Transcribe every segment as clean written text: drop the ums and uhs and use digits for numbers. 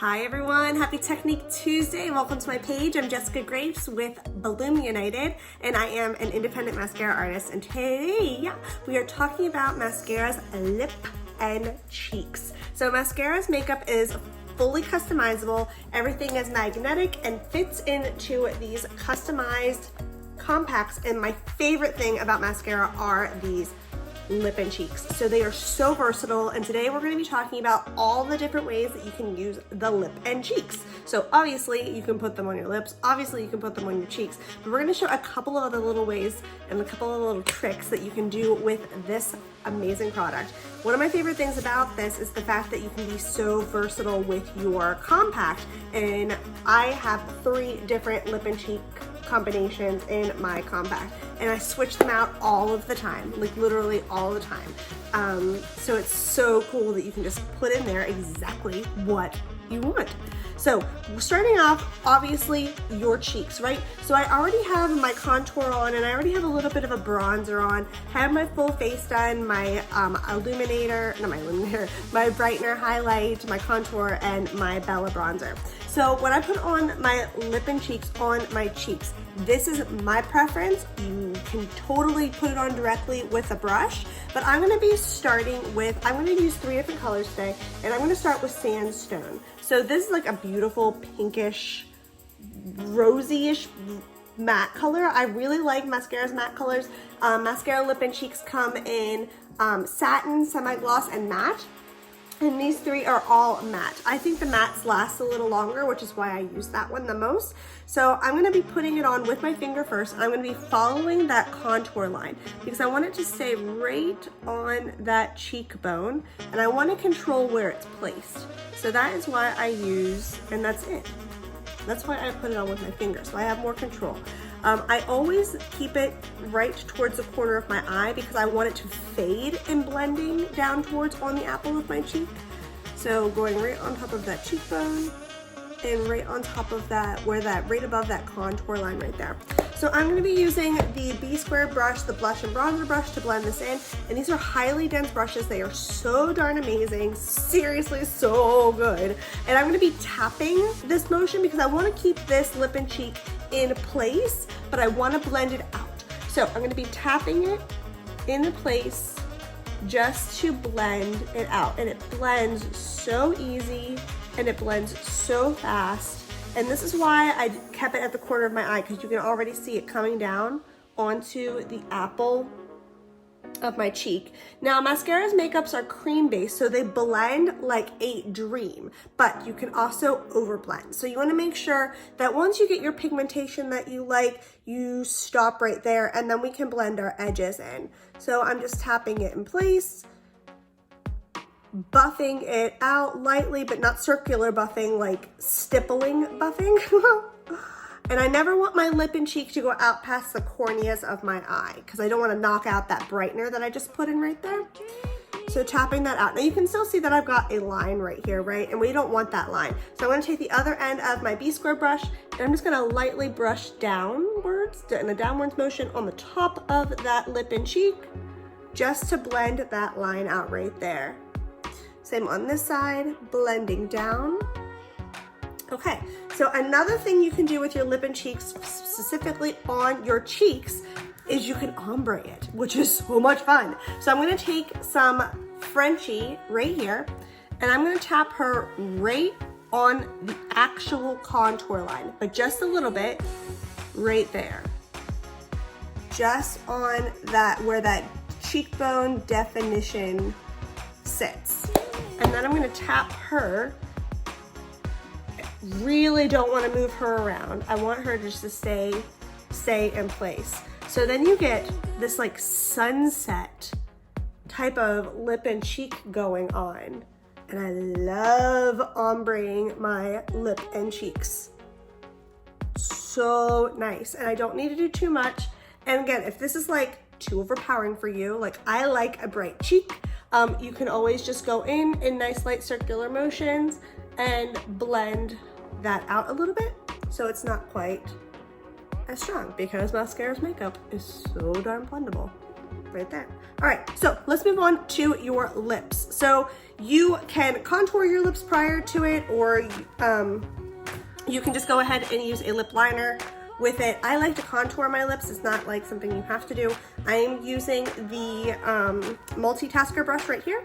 Hi everyone, happy Technique Tuesday. Welcome to my page. I'm Jessica Grapes with Bloom United and I am an independent mascara artist, and today we are talking about mascaras, lip and cheeks. So Maskcara's makeup is fully customizable. Everything is magnetic and fits into these customized compacts, and my favorite thing about mascara are these lip and cheeks. So they are so versatile, and today we're going to be talking about all the different ways that you can use the lip and cheeks. So obviously you can put them on your lips, obviously you can put them on your cheeks, but we're going to show a couple of other little ways and a couple of little tricks that you can do with this amazing product. One of my favorite things about this is the fact that you can be so versatile with your compact, and I have 3 different lip and cheek combinations in my compact, and I switch them out all of the time, like literally all the time. So it's so cool that you can just put in there exactly what you want. So starting off, obviously your cheeks, right? So I already have my contour on, and I already have a little bit of a bronzer on, have my full face done, my my brightener, highlight, my contour, and my Bella bronzer. So when I put on my lip and cheeks on my cheeks, this is my preference. You can totally put it on directly with a brush, but I'm gonna be starting with, I'm gonna use 3 different colors today, and I'm gonna start with Sandstone. So this is like a beautiful pinkish, rosy-ish matte color. I really like Maskcara's matte colors. Maskcara lip and cheeks come in satin, semi-gloss, and matte. And these 3 are all matte. I think the mattes last a little longer, which is why I use that one the most. So I'm gonna be putting it on with my finger first. I'm gonna be following that contour line because I want it to stay right on that cheekbone, and I wanna control where it's placed. So that is why I use, and that's it. That's why I put it on with my finger, so I have more control. I always keep it right towards the corner of my eye because I want it to fade in blending down towards on the apple of my cheek. So going right on top of that cheekbone and right on top of that, right above that contour line right there. So I'm going to be using the B Square brush, the blush and bronzer brush, to blend this in. And these are highly dense brushes. They are so darn amazing. Seriously, so good. And I'm going to be tapping this motion because I want to keep this lip and cheek in place, but I want to blend it out. So I'm going to be tapping it in place just to blend it out. And it blends so easy and it blends so fast. And this is why I kept it at the corner of my eye, because you can already see it coming down onto the apple of my cheek. Now, Maskcara's makeups are cream based, so they blend like a dream, but you can also overblend. So you want to make sure that once you get your pigmentation that you like, you stop right there, and then we can blend our edges in. So I'm just tapping it in place, buffing it out lightly, but not circular buffing, like stippling buffing. And I never want my lip and cheek to go out past the corneas of my eye because I don't want to knock out that brightener that I just put in right there. So tapping that out. Now you can still see that I've got a line right here, right? And we don't want that line. So I'm going to take the other end of my B Square brush, and I'm just going to lightly brush downwards in a downwards motion on the top of that lip and cheek, just to blend that line out right there. Same on this side, blending down. Okay, so another thing you can do with your lip and cheeks, specifically on your cheeks, is you can ombre it, which is so much fun. So I'm gonna take some Frenchie right here, and I'm gonna tap her right on the actual contour line, but just a little bit right there. Just on that, where that cheekbone definition sits. And then I'm gonna tap her. Really don't want to move her around. I want her just to stay in place. So then you get this like sunset type of lip and cheek going on. And I love ombreing my lip and cheeks. So nice. And I don't need to do too much. And again, if this is like too overpowering for you, like I like a bright cheek, you can always just go in nice light circular motions and blend that out a little bit so it's not quite as strong, because Maskcara's makeup is so darn blendable. right there. All right, so let's move on to your lips. So you can contour your lips prior to it, or you can just go ahead and use a lip liner with it. I like to contour my lips. It's not like something you have to do. I'm using the multitasker brush right here,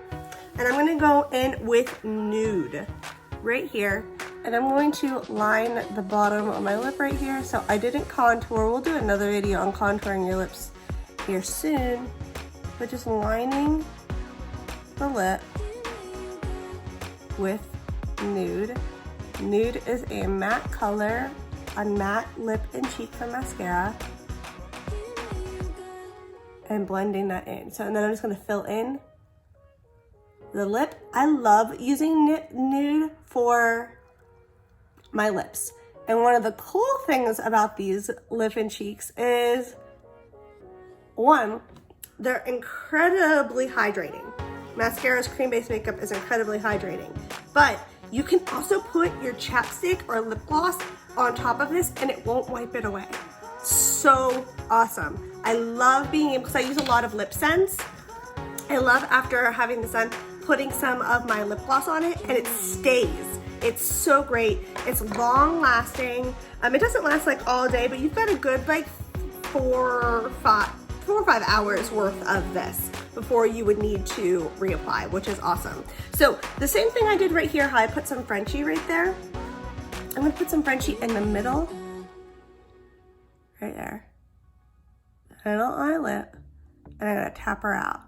and I'm gonna go in with Nude right here, and I'm going to line the bottom of my lip right here. So I didn't contour. We'll do another video on contouring your lips here soon, but just lining the lip with Nude. Nude is a matte color, a matte lip and cheek for mascara, and blending that in. So, and then I'm just gonna fill in the lip. I love using Nude for my lips. And one of the cool things about these lip and cheeks is, one, they're incredibly hydrating. Mascara's cream-based makeup is incredibly hydrating, but you can also put your chapstick or lip gloss on top of this and it won't wipe it away. So awesome. I love being able, because I use a lot of lip scents. I love, after having this done, putting some of my lip gloss on it and it stays. It's so great. It's long lasting. It doesn't last like all day, but you've got a good like 4 or 5 hours worth of this before you would need to reapply, which is awesome. So the same thing I did right here, how I put some Frenchie right there. I'm gonna put some Frenchie in the middle, right there. Middle of my lip, and I'm gonna tap her out.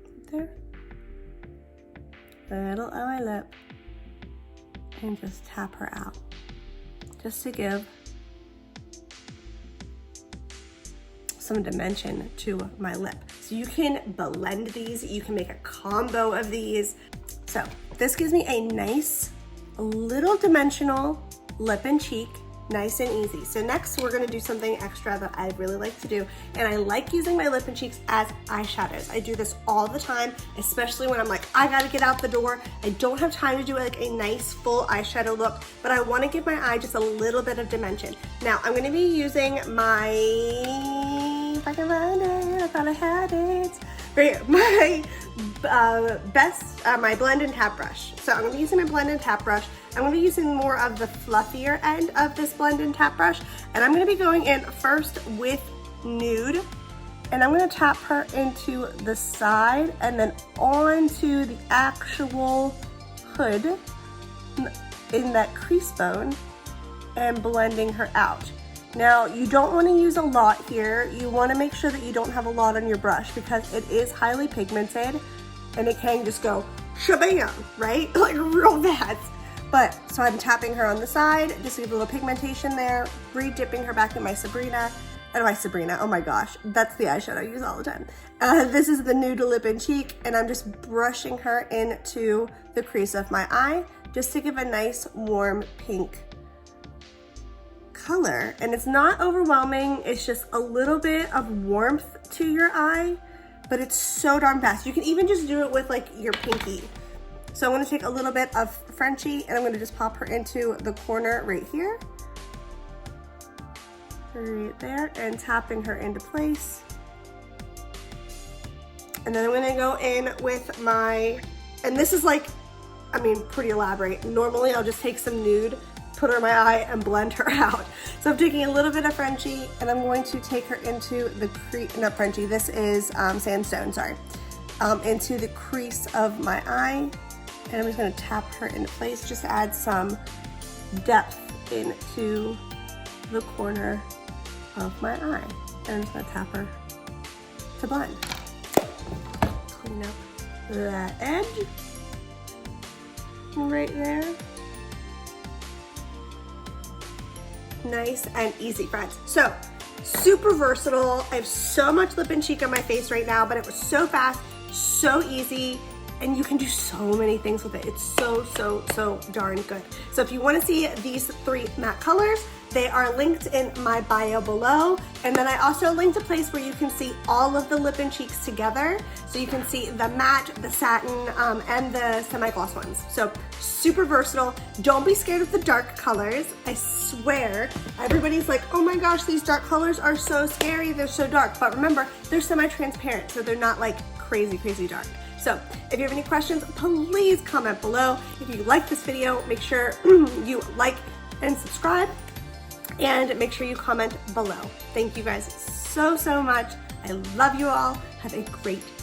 Right there. The middle of my lip, and just tap her out. Just to give some dimension to my lip. So you can blend these, you can make a combo of these. So this gives me a nice little dimensional lip and cheek, nice and easy. So next we're gonna do something extra that I really like to do, and I like using my lip and cheeks as eyeshadows. I do this all the time, especially when I'm like, I gotta get out the door. I don't have time to do like a nice full eyeshadow look, but I wanna give my eye just a little bit of dimension. Now I'm gonna be using my, if I can find it, I thought I had it. Right here, my blend and tap brush. So I'm gonna be using my blend and tap brush. I'm gonna be using more of the fluffier end of this blend and tap brush, and I'm gonna be going in first with Nude, and I'm gonna tap her into the side and then onto the actual hood in that crease bone and blending her out. Now, you don't want to use a lot here. You want to make sure that you don't have a lot on your brush because it is highly pigmented and it can just go shabam, right? Like real fast. But, so I'm tapping her on the side, just to give a little pigmentation there, re-dipping her back in my Sabrina, oh my gosh, that's the eyeshadow I use all the time. This is the Nude Lip and Cheek, and I'm just brushing her into the crease of my eye, just to give a nice warm pink color. And it's not overwhelming, it's just a little bit of warmth to your eye, but it's so darn fast. You can even just do it with like your pinky. So I'm gonna take a little bit of Frenchie and I'm gonna just pop her into the corner right here. Right there, and tapping her into place. And then I'm gonna go in with my, and this is like, I mean, pretty elaborate. Normally I'll just take some Nude, put her in my eye and blend her out. So I'm taking a little bit of Frenchie and I'm going to take her into the crease, not Frenchie, this is Sandstone, sorry. Into the crease of my eye. And I'm just gonna tap her into place just to add some depth into the corner of my eye. And I'm just gonna tap her to blend. Clean up that edge right there. Nice and easy, friends. So, super versatile. I have so much lip and cheek on my face right now, but it was so fast, so easy, and you can do so many things with it. It's so darn good. So if you want to see these 3 matte colors, They are linked in my bio below. And then I also linked a place where you can see all of the lip and cheeks together. So you can see the matte, the satin, and the semi-gloss ones. So super versatile. Don't be scared of the dark colors. I swear, everybody's like, oh my gosh, these dark colors are so scary. They're so dark. But remember, they're semi-transparent, so they're not like crazy, crazy dark. So if you have any questions, please comment below. If you like this video, make sure you like and subscribe, and make sure you comment below. Thank you guys so, so much. I love you all. Have a great day.